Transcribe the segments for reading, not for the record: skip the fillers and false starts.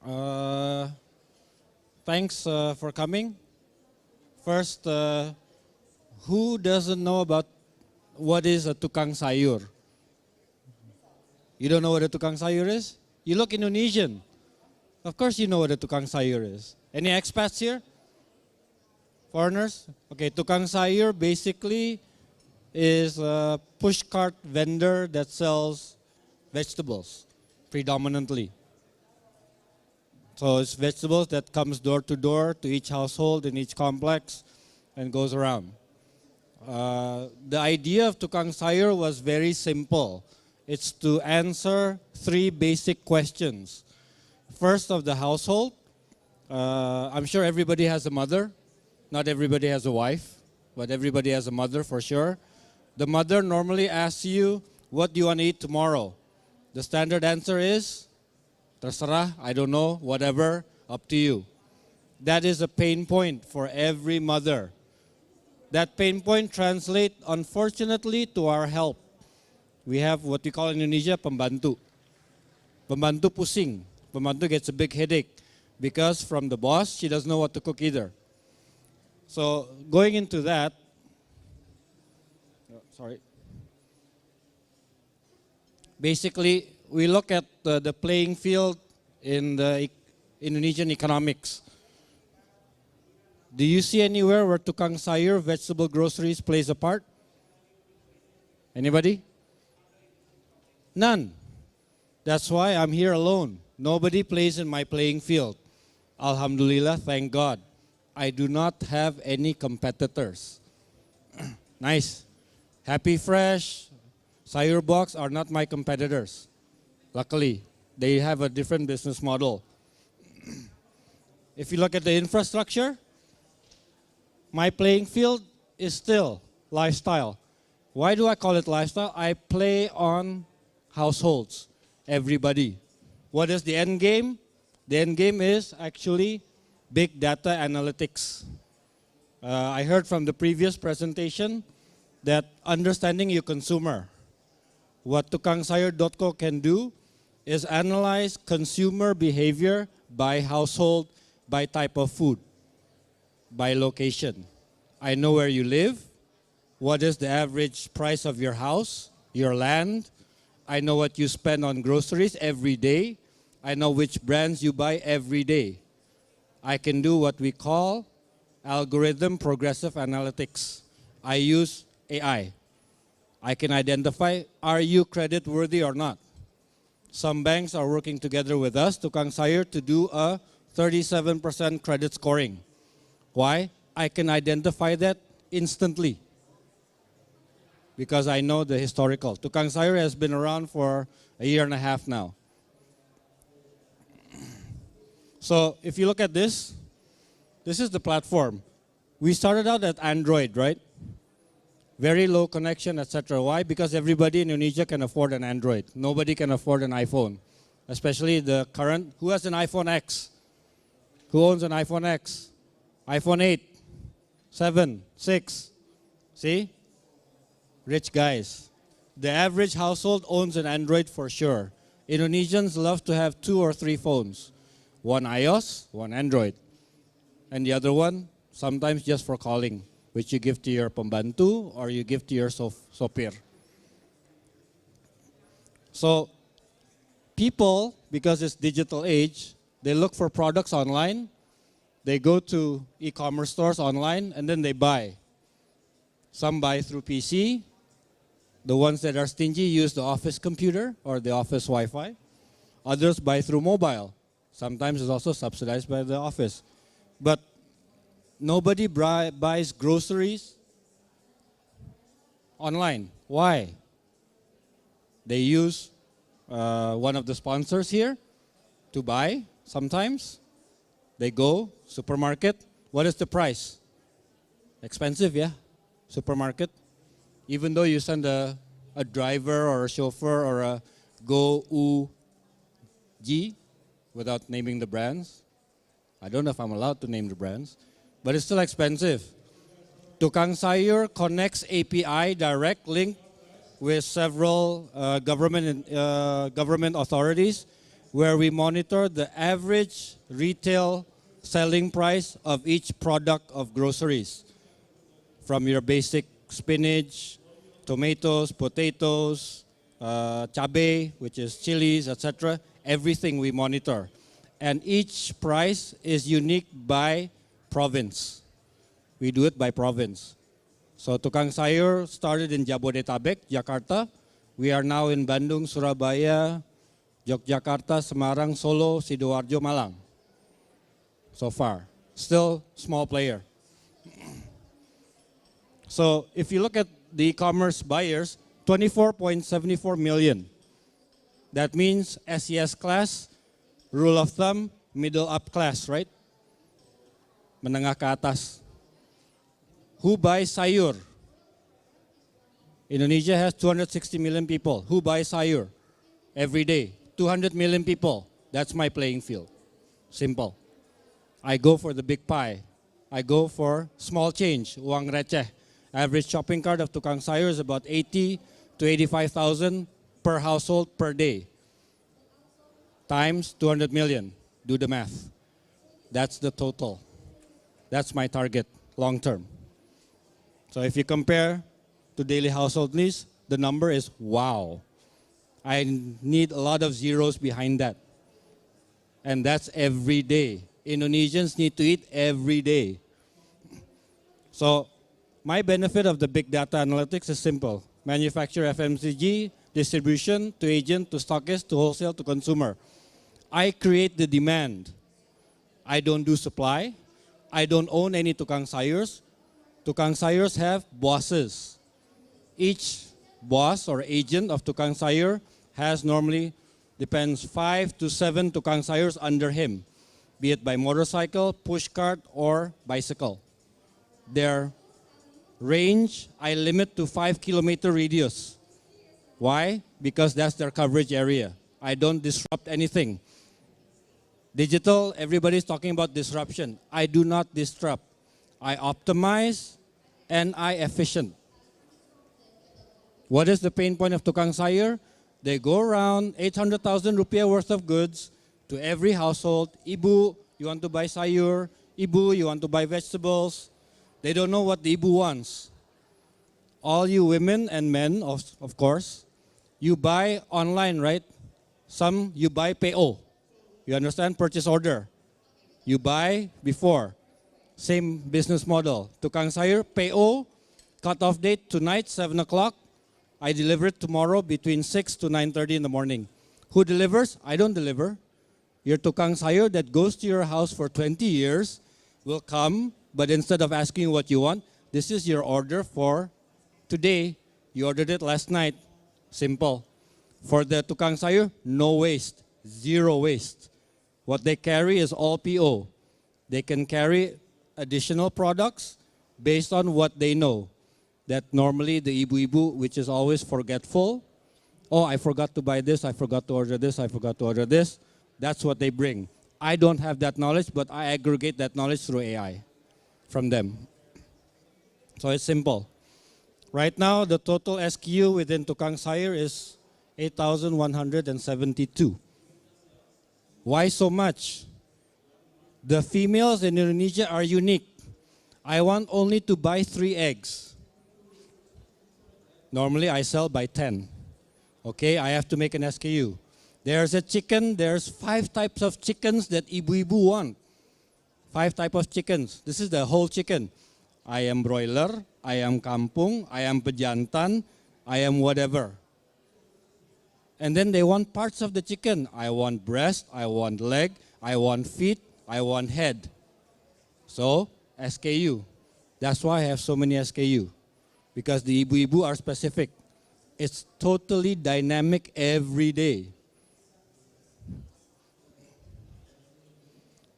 Uh, Thanks for coming. First, who doesn't know about what is a tukang sayur? You don't know what a tukang sayur is? You look Indonesian. Of course you know what a tukang sayur is. Any expats here? Foreigners? Okay, tukang sayur basically is a pushcart vendor that sells vegetables predominantly. So it's vegetables that comes door to each household in each complex and goes around. The idea of tukang sayur was very simple. It's to answer three basic questions. First of the household, I'm sure everybody has a mother. Not everybody has a wife, but everybody has a mother for sure. The mother normally asks you, what do you want to eat tomorrow? The standard answer is, terserah, I don't know, whatever, up to you. That is a pain point for every mother. That pain point translates, unfortunately, to our help. We have what we call in Indonesia, pembantu. Pembantu pusing. Pembantu gets a big headache because from the boss, she doesn't know what to cook either. So going into that, basically, we look at the playing field in the Indonesian economics. Do you see anywhere where tukang sayur, vegetable groceries plays a part? Anybody? None. That's why I'm here alone. Nobody plays in my playing field. Alhamdulillah, thank God. I do not have any competitors. Nice. Happy Fresh, Sayur Box are not my competitors. Luckily, they have a different business model. If you look at the infrastructure, my playing field is still lifestyle. Why do I call it lifestyle? I play on households, everybody. What is the end game? The end game is actually big data analytics. I heard from the previous presentation that understanding your consumer. What tukangsayur.co can do is analyze consumer behavior by household, by type of food, by location. I know where you live, what is the average price of your house, your land. I know what you spend on groceries every day. I know which brands you buy every day. I can do what we call algorithm progressive analytics. I use AI. I can identify, are you credit worthy or not? Some banks are working together with us, Tukang Sayur, to do a 37% credit scoring. Why? I can identify that instantly because I know the historical. Tukang Sayur has been around for a year and a half now. So if you look at this, this is the platform. We started out at Android, right? Very low connection, etc. Why? Because everybody in Indonesia can afford an Android. Nobody can afford an iPhone, especially the current. Who has an iPhone X? Who owns an iPhone X? iPhone 8, 7, 6. See? Rich guys. The average household owns an Android for sure. Indonesians love to have 2 or 3 phones. One iOS, one Android. And the other one, sometimes just for calling, which you give to your pembantu or you give to your sopir. So people, because it's digital age, they look for products online, they go to e-commerce stores online, and then they buy. Some buy through PC. The ones that are stingy use the office computer or the office Wi-Fi. Others buy through mobile. Sometimes it's also subsidized by the office. But nobody buys groceries online. Why? They use one of the sponsors here to buy sometimes. They go, supermarket. What is the price? Expensive, yeah? Supermarket. Even though you send a driver or a chauffeur or a Go-U-G without naming the brands. I don't know if I'm allowed to name the brands, but it's still expensive. Tukang Sayur connects API direct link with several government authorities. where we monitor the average retail selling price of each product of groceries. From your basic spinach, tomatoes, potatoes, chabe, which is chilies, etc. Everything we monitor. And each price is unique by province. We do it by province. So Tukang Sayur started in Jabodetabek, Jakarta. We are now in Bandung, Surabaya, Yogyakarta, Semarang, Solo, Sidoarjo, Malang. So far. Still small player. So if you look at the e-commerce buyers, 24.74 million. That means SES class, rule of thumb, middle up class, right? Menengah ke atas. Who buys sayur? Indonesia has 260 million people. Who buys sayur? Every day. 200 million people. That's my playing field. Simple. I go for the big pie. I go for small change, uang receh. Average shopping cart of Tukang Sayur is about 80 to 85,000 per household per day. Times 200 million. Do the math. That's the total. That's my target, long term. So if you compare to daily household needs, the number is wow. I need a lot of zeros behind that. And that's every day. Indonesians need to eat every day. So my benefit of the big data analytics is simple. Manufacturer, FMCG, distribution, to agent, to stockist, to wholesale, to consumer. I create the demand. I don't do supply. I don't own any Tukang Sayurs. Tukang Sayurs have bosses. Each boss or agent of Tukang Sayur has normally, depends, 5 to 7 Tukang Sayurs under him, be it by motorcycle, pushcart, or bicycle. Their range, I limit to 5-kilometer radius. Why? Because that's their coverage area. I don't disrupt anything. Digital, everybody's talking about disruption. I do not disrupt. I optimize and I efficient. What is the pain point of Tukang Sayur? They go around 800,000 rupiah worth of goods to every household. Ibu, you want to buy sayur. Ibu, you want to buy vegetables. They don't know what the Ibu wants. All you women and men, of course, you buy online, right? Some you buy PO. You understand? Purchase order. You buy before. Same business model. Tukang Sayur, PO, cut-off date tonight, 7 o'clock. I deliver it tomorrow between 6 to 9:30 in the morning. Who delivers? I don't deliver. Your Tukang Sayur that goes to your house for 20 years will come, but instead of asking you what you want, this is your order for today. You ordered it last night. Simple. For the Tukang Sayur, no waste, zero waste. What they carry is all PO. They can carry additional products based on what they know. That normally the ibu-ibu, which is always forgetful, oh, I forgot to buy this, I forgot to order this, I forgot to order this. That's what they bring. I don't have that knowledge, but I aggregate that knowledge through AI from them. So it's simple. Right now, the total SKU within Tukang Sayur is 8,172. Why so much? The females in Indonesia are unique. I want only to buy 3 eggs. Normally, I sell by 10. Okay, I have to make an SKU. There's a chicken, there's 5 types of chickens that ibu-ibu want. 5 types of chickens. This is the whole chicken. I am broiler, I am kampung, I am pejantan, I am whatever. And then they want parts of the chicken. I want breast, I want leg, I want feet, I want head. So, SKU. That's why I have so many SKU. Because the ibu-ibu are specific. It's totally dynamic every day.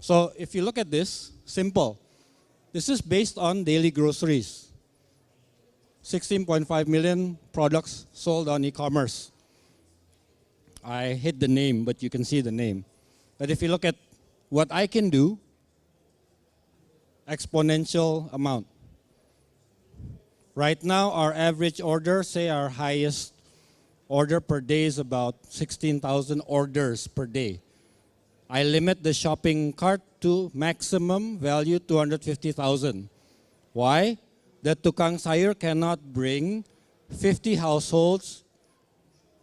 So if you look at this, simple. This is based on daily groceries. 16.5 million products sold on e-commerce. I hid the name, but you can see the name. But if you look at what I can do, exponential amount. Right now, our average order, say our highest Order per day is about 16,000 orders per day. I limit the shopping cart to maximum value 250,000. Why? The tukang sayur cannot bring 50 households,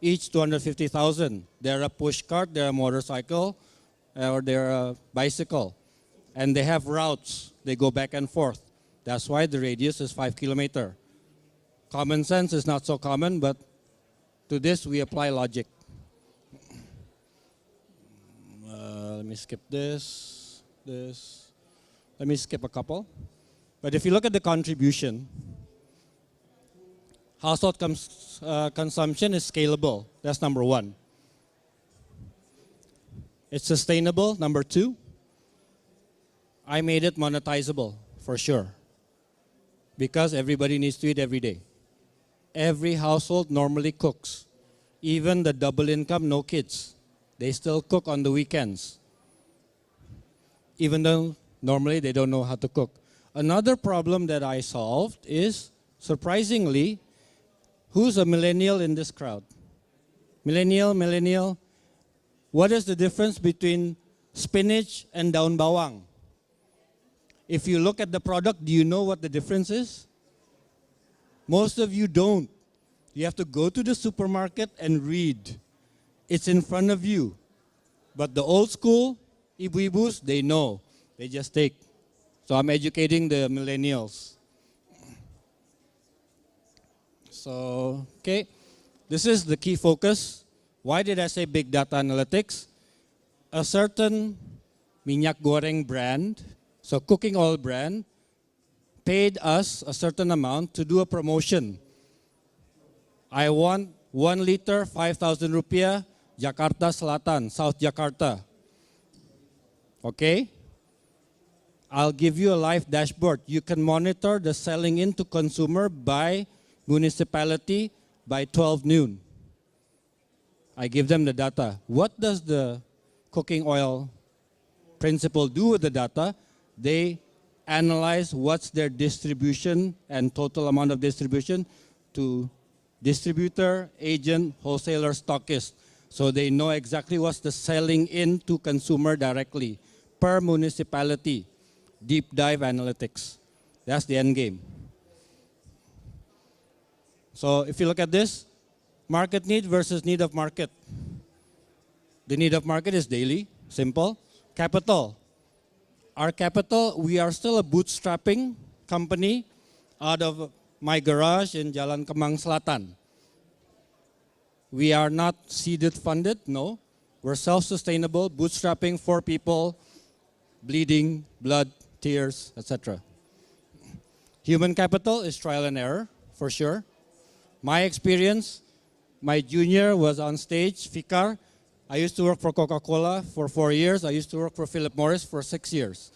each 250,000. They're a push cart, they're a motorcycle, or they're a bicycle. And they have routes. They go back and forth. That's why the radius is 5 kilometers. Common sense is not so common, but to this we apply logic. Let me skip this. Let me skip a couple. But if you look at the contribution, household consumption is scalable. That's number one. It's sustainable, number two. I made it monetizable, for sure. Because everybody needs to eat every day. Every household normally cooks. Even the double income, no kids. They still cook on the weekends. Even though normally they don't know how to cook. Another problem that I solved is, surprisingly, who's a millennial in this crowd? Millennial. What is the difference between spinach and daun bawang? If you look at the product, do you know what the difference is? Most of you don't. You have to go to the supermarket and read. It's in front of you. But the old school, ibu-ibus, they know. They just take. So I'm educating the millennials. So, okay. This is the key focus. Why did I say big data analytics? A certain minyak goreng brand, so cooking oil brand, paid us a certain amount to do a promotion. I want 1 liter, 5,000 rupiah, Jakarta Selatan, South Jakarta. Okay? I'll give you a live dashboard. You can monitor the selling into consumer by municipality by 12 noon. I give them the data. What does the cooking oil principal do with the data? They analyze what's their distribution and total amount of distribution to distributor, agent, wholesaler, stockist. So they know exactly what's the selling in to consumer directly per municipality. Deep dive analytics. That's the end game. So if you look at this, market need versus need of market. The need of market is daily, simple. Capital. Our capital, we are still a bootstrapping company out of my garage in Jalan Kemang Selatan. We are not seeded funded, no. We're self-sustainable, bootstrapping, 4 people, bleeding, blood, tears, etc. Human capital is trial and error, for sure. My experience, my junior was on stage, Fikar. I used to work for Coca-Cola for 4 years. I used to work for Philip Morris for 6 years.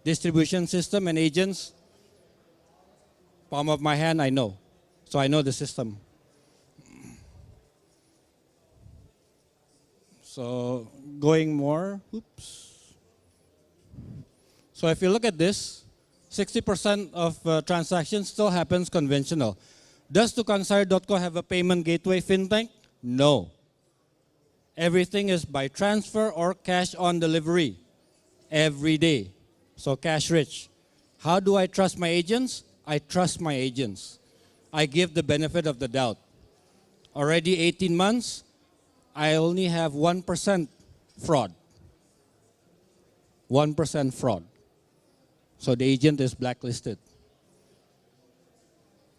Distribution system and agents, palm of my hand, I know. So I know the system. So going more, oops. So if you look at this, 60% of transactions still happens conventional. Does tukangsayur.co have a payment gateway fintech? No. Everything is by transfer or cash on delivery every day. So cash rich. How do I trust my agents? I trust my agents. I give the benefit of the doubt. Already 18 months, I only have 1% fraud. 1% fraud. So the agent is blacklisted.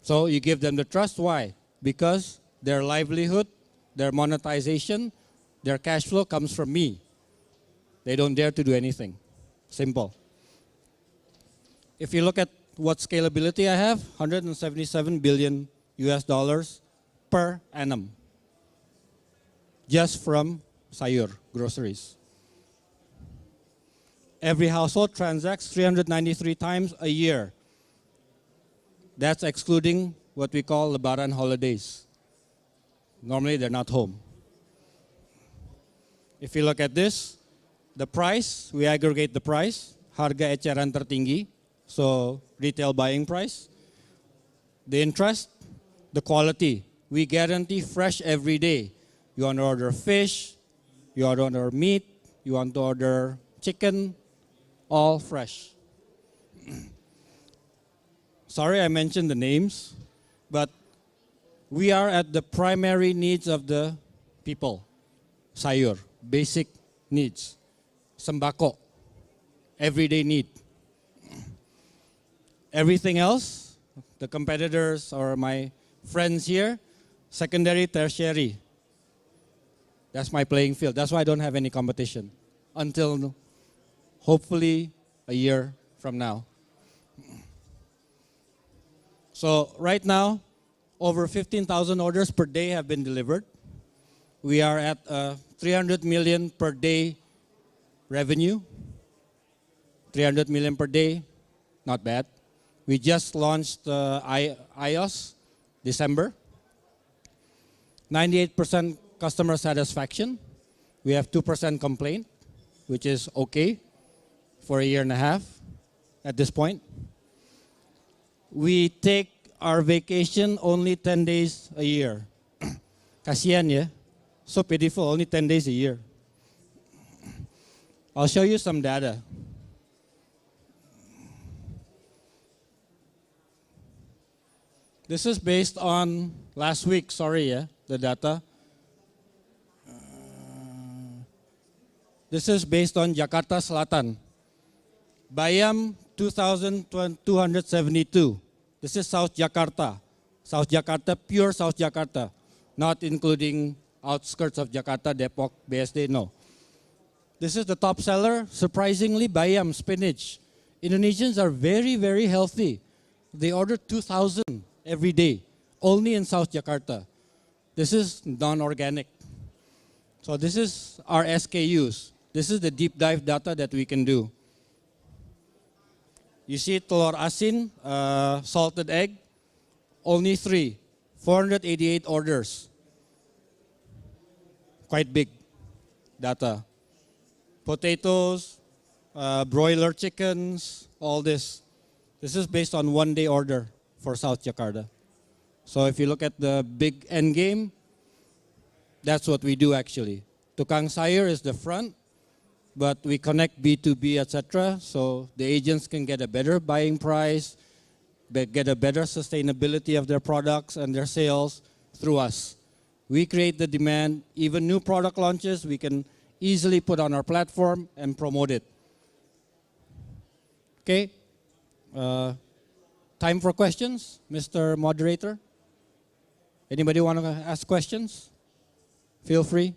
So you give them the trust. Why? Because their livelihood, their monetization, their cash flow comes from me. They don't dare to do anything. Simple. If you look at what scalability I have, 177 billion US dollars per annum. Just from sayur, groceries. Every household transacts 393 times a year. That's excluding what we call Lebaran holidays. Normally they're not home. If you look at this, the price, we aggregate the price, harga eceran tertinggi, so retail buying price. The interest, the quality, We guarantee fresh every day. You want to order fish, you want to order meat, you want to order chicken, all fresh. Sorry I mentioned the names, but we are at the primary needs of the people. Sayur, basic needs. Sembako, everyday need. Everything else, the competitors or my friends here, secondary, tertiary. That's my playing field. That's why I don't have any competition until hopefully a year from now. So right now, over 15,000 orders per day have been delivered. We are at 300 million per day revenue. 300 million per day, not bad. We just launched iOS December. 98% customer satisfaction. We have 2% complaint, which is okay for a year and a half at this point. We take our vacation only 10 days a year. Kasian ya, so pitiful, only 10 days a year. I'll show you some data. This is based on last week, sorry, the data. This is based on Jakarta Selatan. Bayam 2,272. This is South Jakarta. South Jakarta, pure South Jakarta. Not including outskirts of Jakarta, Depok, BSD, no. This is the top seller. Surprisingly, Bayam, spinach. Indonesians are very, very healthy. They order 2,000 every day, only in South Jakarta. This is non-organic. So this is our SKUs. This is the deep dive data that we can do. You see telur asin, salted egg, only 3, 488 orders. Quite big data. Potatoes, broiler chickens, all this. This is based on 1 day order for South Jakarta. So if you look at the big end game, that's what we do actually. Tukang sayur is the front, but we connect B2B, etc. So the agents can get a better buying price, get a better sustainability of their products and their sales through us. We create the demand. Even new product launches, we can easily put on our platform and promote it. Okay. Time for questions, Mr. Moderator? Anybody want to ask questions? Feel free.